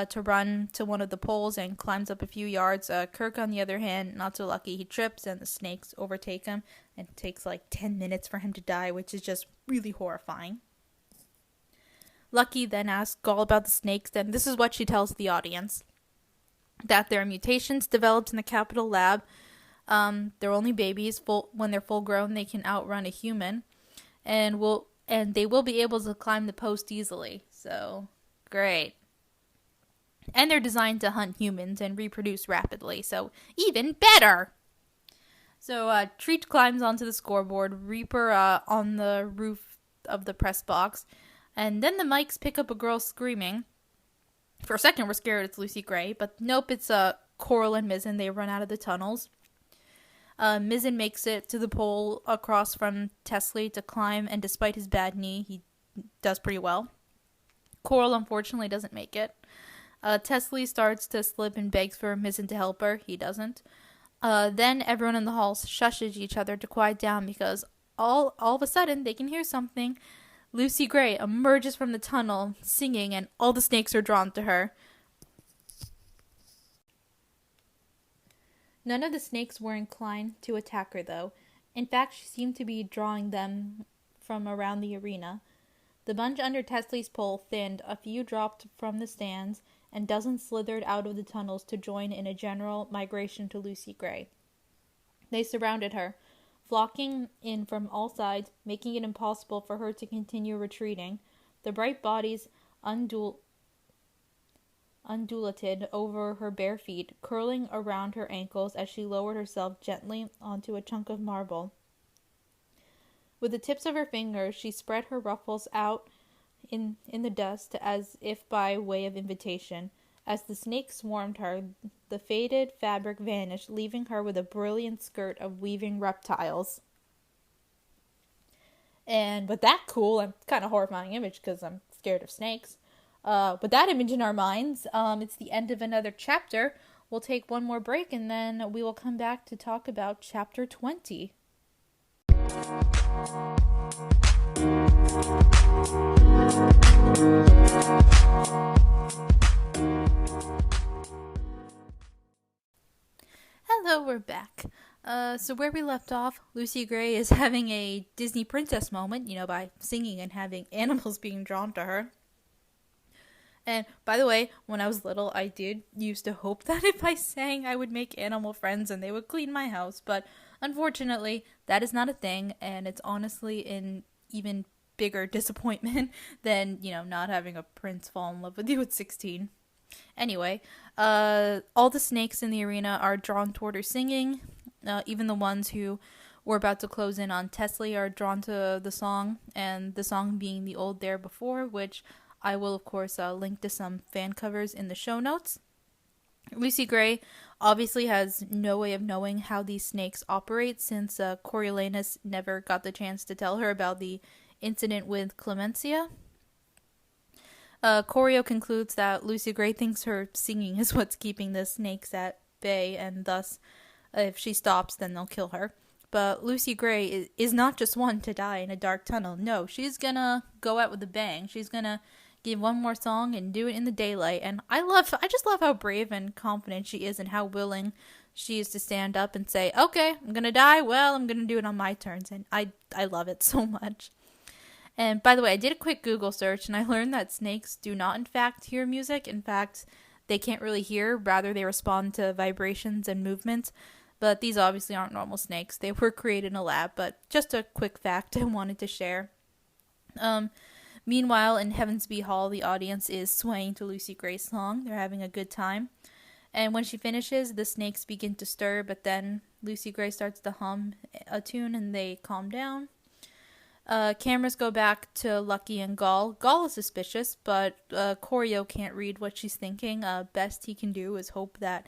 to run to one of the poles and climbs up a few yards. Kirk, on the other hand, not so lucky. He trips and the snakes overtake him, and it takes 10 minutes for him to die, which is just really horrifying. Lucky then asks Gaul about the snakes, and this is what she tells the audience. That there are mutations developed in the Capitol lab. They're only babies. When they're full grown, they can outrun a human, and they will be able to climb the post easily. So, great. And they're designed to hunt humans and reproduce rapidly, so even better! So, Treat climbs onto the scoreboard, Reaper on the roof of the press box, and then the mics pick up a girl screaming. For a second, we're scared it's Lucy Gray, but nope, it's Coral and Mizzen. They run out of the tunnels. Mizzen makes it to the pole across from Tesley to climb, and despite his bad knee, he does pretty well. Coral, unfortunately, doesn't make it. Tesley starts to slip and begs for Mizzen to help her. He doesn't. Then everyone in the hall shushes each other to quiet down because all of a sudden they can hear something. Lucy Gray emerges from the tunnel singing, and all the snakes are drawn to her. None of the snakes were inclined to attack her, though. In fact, she seemed to be drawing them from around the arena. The bunch under Tesley's pole thinned, a few dropped from the stands, and dozens slithered out of the tunnels to join in a general migration to Lucy Gray. They surrounded her, flocking in from all sides, making it impossible for her to continue retreating. The bright bodies undulated over her bare feet, curling around her ankles as she lowered herself gently onto a chunk of marble. With the tips of her fingers, she spread her ruffles out in the dust as if by way of invitation. As the snakes swarmed her, the faded fabric vanished, leaving her with a brilliant skirt of weaving reptiles. And with that cool and kind of horrifying image, because I'm scared of snakes, with that image in our minds, it's the end of another chapter. We'll take one more break, and then we will come back to talk about chapter 20. Hello, we're back. So where we left off, Lucy Gray is having a Disney princess moment, by singing and having animals being drawn to her. And by the way, when I was little, I did used to hope that if I sang, I would make animal friends and they would clean my house. But unfortunately, that is not a thing, and it's honestly an even bigger disappointment than, not having a prince fall in love with you at 16. Anyway, all the snakes in the arena are drawn toward her singing. Even the ones who were about to close in on Tesley are drawn to the song, and the song being the old There Before, which I will, of course, link to some fan covers in the show notes. Lucy Gray obviously has no way of knowing how these snakes operate, since Coriolanus never got the chance to tell her about the incident with Clemencia. Corio concludes that Lucy Gray thinks her singing is what's keeping the snakes at bay, and thus, if she stops, then they'll kill her. But Lucy Gray is not just one to die in a dark tunnel. No, she's gonna go out with a bang. She's gonna give one more song and do it in the daylight. And I just love how brave and confident she is and how willing she is to stand up and say, okay, I'm gonna die. Well, I'm gonna do it on my terms. And I love it so much. And by the way, I did a quick Google search and I learned that snakes do not in fact hear music. In fact, they can't really hear. Rather, they respond to vibrations and movements. But these obviously aren't normal snakes. They were created in a lab, but just a quick fact I wanted to share. Meanwhile, in Heavensby Hall, the audience is swaying to Lucy Gray's song. They're having a good time. And when she finishes, the snakes begin to stir, but then Lucy Gray starts to hum a tune and they calm down. Cameras go back to Lucky and Gaul. Gaul is suspicious, but Corio can't read what she's thinking. Best he can do is hope that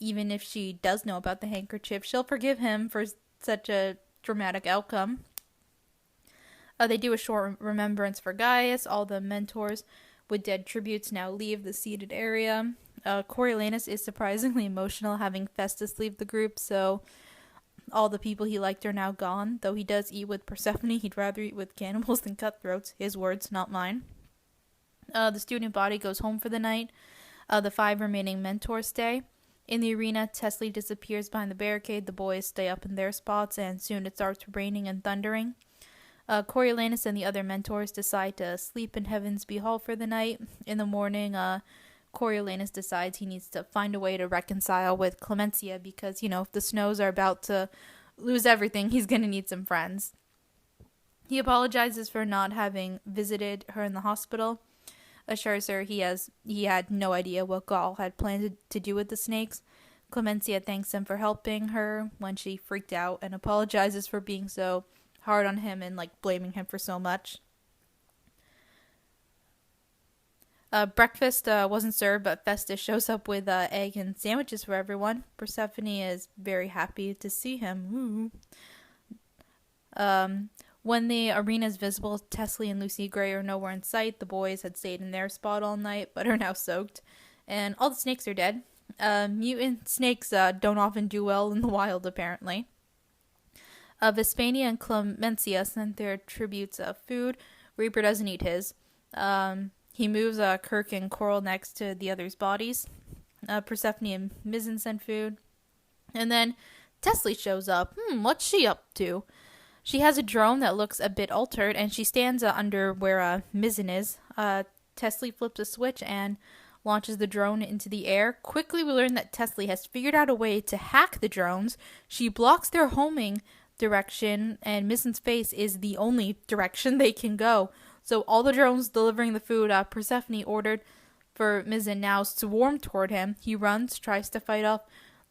even if she does know about the handkerchief, she'll forgive him for such a dramatic outcome. They do a short remembrance for Gaius. All the mentors with dead tributes now leave the seated area. Coriolanus is surprisingly emotional, having Festus leave the group, so all the people he liked are now gone. Though he does eat with Persephone, he'd rather eat with cannibals than cutthroats. His words, not mine. The student body goes home for the night. The 5 remaining mentors stay. In the arena, Tesley disappears behind the barricade. The boys stay up in their spots, and soon it starts raining and thundering. Coriolanus and the other mentors decide to sleep in Heavensby Hall for the night. In the morning, Coriolanus decides he needs to find a way to reconcile with Clemencia because, if the Snows are about to lose everything, he's going to need some friends. He apologizes for not having visited her in the hospital, assures her he had no idea what Gaul had planned to do with the snakes. Clemencia thanks him for helping her when she freaked out and apologizes for being so hard on him and blaming him for so much. Breakfast wasn't served, but Festus shows up with egg and sandwiches for everyone. Persephone is very happy to see him. When the arena is visible, Tesley and Lucy Gray are nowhere in sight. The boys had stayed in their spot all night, but are now soaked. And all the snakes are dead. Mutant snakes don't often do well in the wild, apparently. Vespania and Clemencia sent their tributes of food. Reaper doesn't eat his. He moves Kirk and Coral next to the others' bodies. Persephone and Mizzen send food. And then Tesley shows up. What's she up to? She has a drone that looks a bit altered, and she stands under where Mizzen is. Tesley flips a switch and launches the drone into the air. Quickly, we learn that Tesley has figured out a way to hack the drones. She blocks their homing direction, and Mizzen's face is the only direction they can go. So all the drones delivering the food Persephone ordered for Mizzen now swarm toward him. He runs, tries to fight off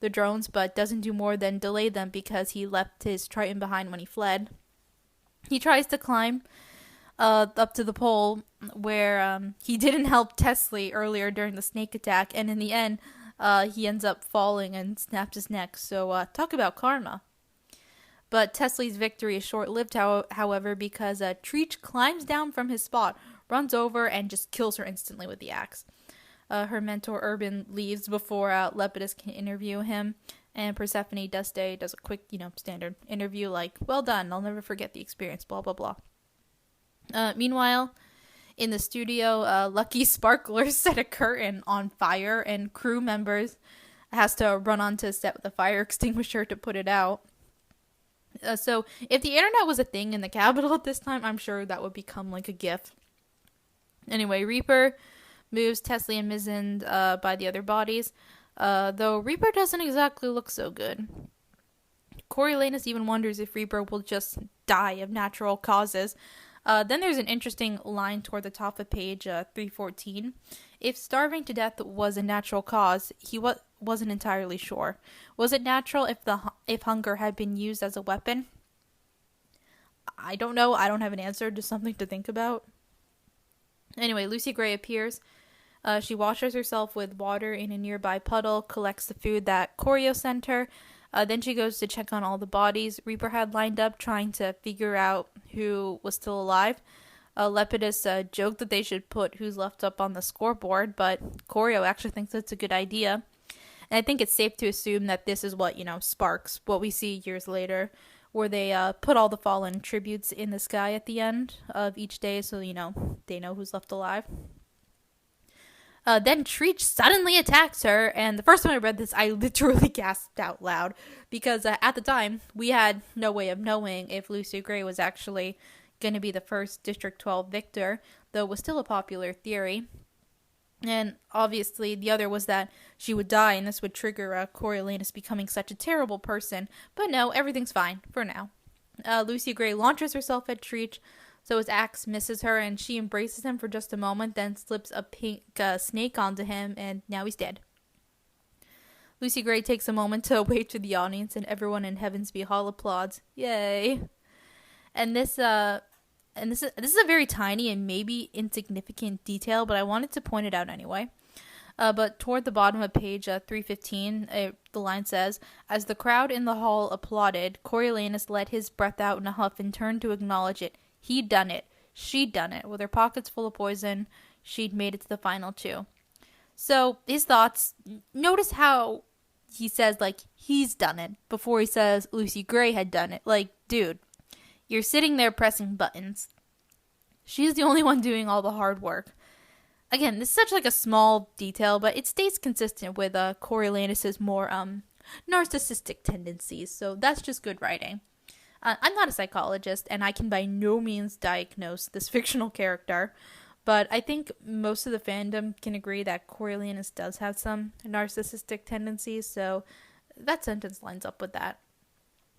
the drones, but doesn't do more than delay them because he left his Triton behind when he fled. He tries to climb up to the pole where he didn't help Tesley earlier during the snake attack, and in the end, he ends up falling and snaps his neck. So talk about karma. But Tesley's victory is short-lived, however, because Treach climbs down from his spot, runs over, and just kills her instantly with the axe. Her mentor, Urban, leaves before Lepidus can interview him, and Persephone does a quick, standard interview well done, I'll never forget the experience, blah, blah, blah. Meanwhile, in the studio, Lucky Sparkler set a curtain on fire, and crew members has to run onto set with a fire extinguisher to put it out. So if the internet was a thing in the capital at this time, I'm sure that would become a GIF. Anyway, Reaper moves Tesley and Mizzen by the other bodies, though Reaper doesn't exactly look so good. Coriolanus even wonders if Reaper will just die of natural causes. Then there's an interesting line toward the top of page 314. If starving to death was a natural cause, he wasn't entirely sure. Was it natural if hunger had been used as a weapon? I don't know. I don't have an answer. Just something to think about. Anyway, Lucy Gray appears. She washes herself with water in a nearby puddle, collects the food that Corio sent her. Then she goes to check on all the bodies Reaper had lined up, trying to figure out who was still alive. Lepidus joked that they should put who's left up on the scoreboard, but Corio actually thinks it's a good idea. And I think it's safe to assume that this is what, sparks what we see years later, where they put all the fallen tributes in the sky at the end of each day so, they know who's left alive. Then Treach suddenly attacks her, and the first time I read this, I literally gasped out loud, because at the time, we had no way of knowing if Lucy Gray was actually going to be the first District 12 victor, though it was still a popular theory. And obviously, the other was that she would die, and this would trigger Coriolanus becoming such a terrible person. But no, everything's fine for now. Lucy Gray launches herself at Treach, so his axe misses her, and she embraces him for just a moment, then slips a pink snake onto him, and now he's dead. Lucy Gray takes a moment to wave to the audience, and everyone in Heavensby Hall applauds. Yay! And this is a very tiny and maybe insignificant detail, but I wanted to point it out anyway. But toward the bottom of page 315, the line says, "As the crowd in the hall applauded, Coriolanus let his breath out in a huff and turned to acknowledge it. He'd done it. She'd done it. With her pockets full of poison, she'd made it to the final two." So, his thoughts, notice how he says, he's done it, before he says Lucy Gray had done it. Dude, you're sitting there pressing buttons. She's the only one doing all the hard work. Again, this is such a small detail, but it stays consistent with Coriolanus' more narcissistic tendencies, so that's just good writing. I'm not a psychologist, and I can by no means diagnose this fictional character, but I think most of the fandom can agree that Coriolanus does have some narcissistic tendencies, so that sentence lines up with that.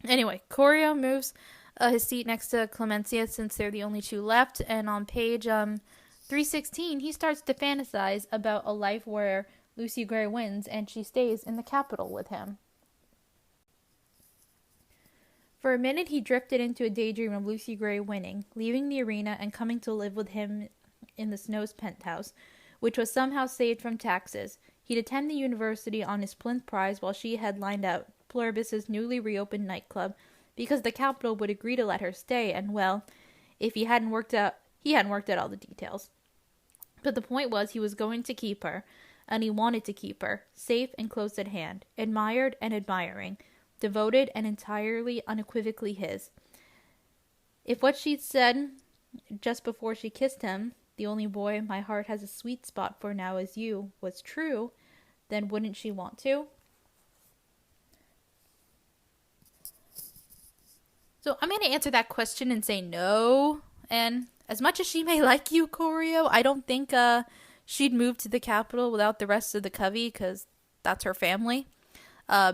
Anyway, Corio moves his seat next to Clemencia since they're the only two left, and on page 316, he starts to fantasize about a life where Lucy Gray wins and she stays in the capital with him. For a minute, he drifted into a daydream of Lucy Gray winning, leaving the arena and coming to live with him in the Snow's penthouse, which was somehow saved from taxes. He'd attend the university on his plinth prize while she headlined out Pluribus's newly reopened nightclub, because the capital would agree to let her stay, and well, if he hadn't worked out all the details. But the point was, he was going to keep her, and he wanted to keep her, safe and close at hand, admired and admiring, devoted and entirely unequivocally his. If what she'd said just before she kissed him, "The only boy my heart has a sweet spot for now is you," was true, then wouldn't she want to? So I'm going to answer that question and say no. And as much as she may like you, Corio, I don't think she'd move to the capital without the rest of the covey, because that's her family.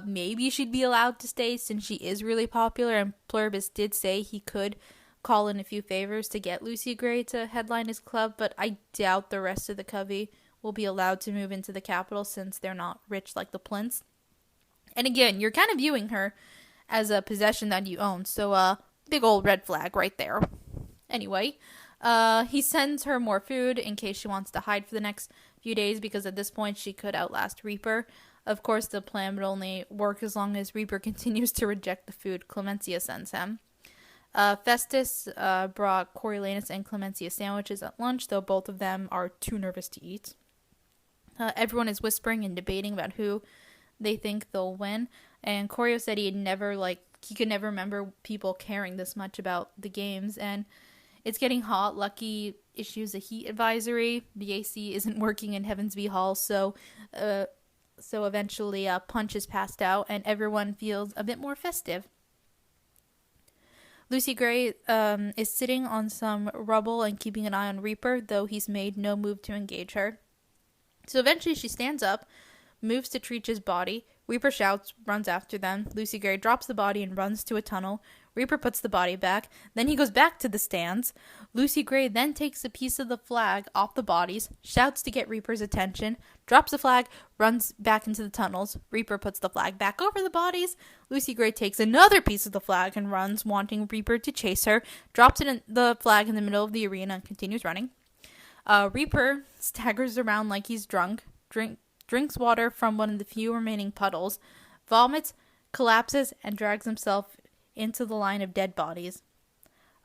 Maybe she'd be allowed to stay since she is really popular, and Pluribus did say he could call in a few favors to get Lucy Gray to headline his club, but I doubt the rest of the covey will be allowed to move into the capital since they're not rich like the Plinths. And again, you're kind of viewing her as a possession that you own, so big old red flag right there. Anyway, he sends her more food in case she wants to hide for the next few days, because at this point she could outlast Reaper. Of course, the plan would only work as long as Reaper continues to reject the food Clemencia sends him. Festus brought Coriolanus and Clemencia sandwiches at lunch, though both of them are too nervous to eat. Everyone is whispering and debating about who they think they'll win, and Corio said he could never remember people caring this much about the games, and it's getting hot. Lucky issues a heat advisory. The AC isn't working in Heavensby Hall, so eventually Punch is passed out, and everyone feels a bit more festive. Lucy Gray is sitting on some rubble and keeping an eye on Reaper, though he's made no move to engage her. So eventually she stands up, moves to Treach's body. Reaper shouts, runs after them. Lucy Gray drops the body and runs to a tunnel. Reaper puts the body back. Then he goes back to the stands. Lucy Gray then takes a piece of the flag off the bodies, shouts to get Reaper's attention, drops the flag, runs back into the tunnels. Reaper puts the flag back over the bodies. Lucy Gray takes another piece of the flag and runs, wanting Reaper to chase her, drops the flag in the middle of the arena and continues running. Reaper staggers around like he's drunk, drinks water from one of the few remaining puddles, vomits, collapses, and drags himself into the line of dead bodies.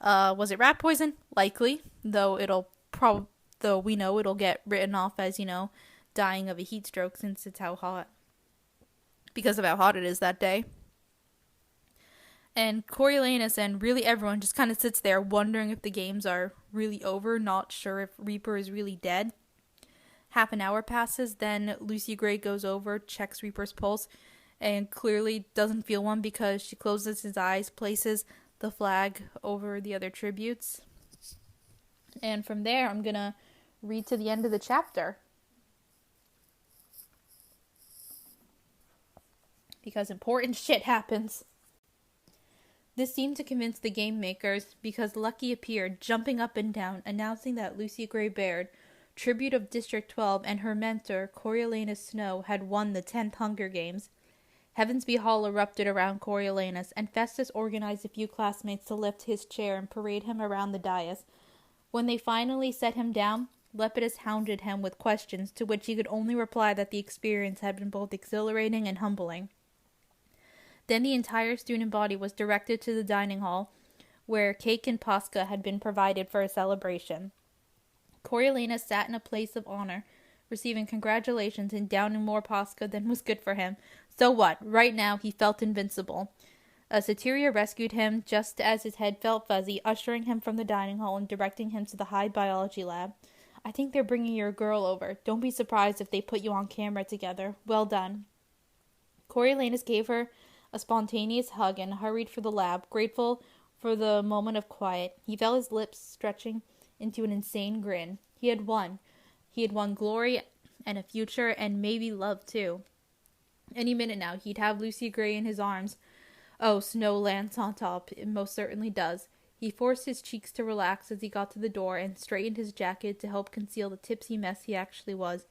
Was it rat poison? Likely, though though we know it'll get written off as, dying of a heat stroke since it's because of how hot it is that day. And Coriolanus and really everyone just kind of sits there wondering if the games are really over, not sure if Reaper is really dead. Half an hour passes, then Lucy Gray goes over, checks Reaper's pulse, and clearly doesn't feel one because she closes his eyes, places the flag over the other tributes. And from there, I'm going to read to the end of the chapter, because important shit happens. This seemed to convince the game makers because Lucky appeared, jumping up and down, announcing that Lucy Gray Baird, tribute of District 12, and her mentor, Coriolanus Snow, had won the 10th Hunger Games. Heavensby Hall erupted around Coriolanus, and Festus organized a few classmates to lift his chair and parade him around the dais. When they finally set him down, Lepidus hounded him with questions to which he could only reply that the experience had been both exhilarating and humbling. Then the entire student body was directed to the dining hall, where cake and pasca had been provided for a celebration. Coriolanus sat in a place of honor, receiving congratulations and downing more pasca than was good for him. So what? Right now he felt invincible. Soteria rescued him just as his head felt fuzzy, ushering him from the dining hall and directing him to the high biology lab. I think they're bringing your girl over. Don't be surprised if they put you on camera together. Well done. Coriolanus gave her a spontaneous hug and hurried for the lab, grateful for the moment of quiet. He felt his lips stretching into an insane grin. He had won. He had won glory and a future and maybe love too. Any minute now, he'd have Lucy Gray in his arms. Oh, snow lands on top. It most certainly does. He forced his cheeks to relax as he got to the door and straightened his jacket to help conceal the tipsy mess he actually was.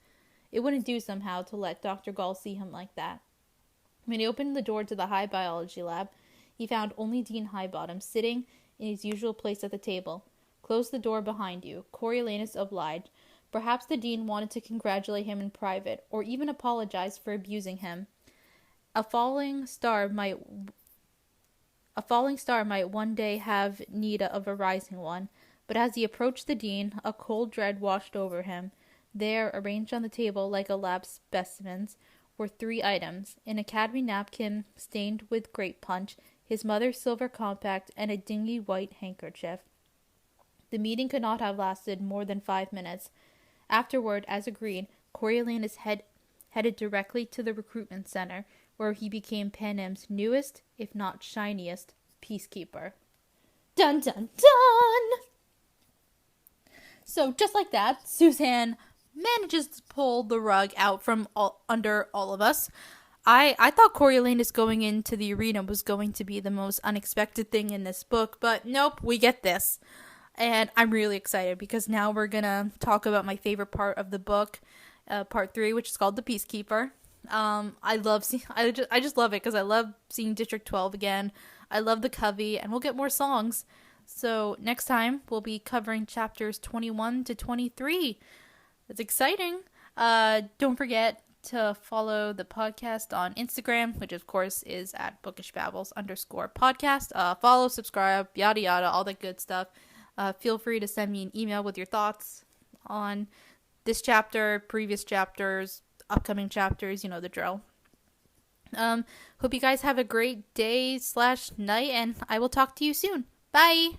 It wouldn't do somehow to let Dr. Gaul see him like that. When he opened the door to the high biology lab, he found only Dean Highbottom sitting in his usual place at the table. Close the door behind you. Coriolanus obliged. Perhaps the dean wanted to congratulate him in private, or even apologize for abusing him. A falling star might one day have need of a rising one, but as he approached the dean, a cold dread washed over him. There, arranged on the table like a lab specimens, were 3 items: an academy napkin stained with grape punch, his mother's silver compact, and a dingy white handkerchief. The meeting could not have lasted more than 5 minutes. Afterward, as agreed, Coriolanus headed directly to the recruitment center, where he became Panem's newest, if not shiniest, peacekeeper. Dun dun dun! So just like that, Suzanne manages to pull the rug out from under all of us. I thought Coriolanus going into the arena was going to be the most unexpected thing in this book, but nope, we get this. And I'm really excited because now we're gonna talk about my favorite part of the book, part 3, which is called The Peacekeeper. I just love it because I love seeing District 12 again. I love the Covey, and we'll get more songs. So next time we'll be covering chapters 21 to 23. It's exciting. Don't forget to follow the podcast on Instagram, which of course is at bookishbabbles_podcast. Follow, subscribe, yada yada, all that good stuff. Feel free to send me an email with your thoughts on this chapter, previous chapters, upcoming chapters, you know the drill. Hope you guys have a great day/night, and I will talk to you soon. Bye!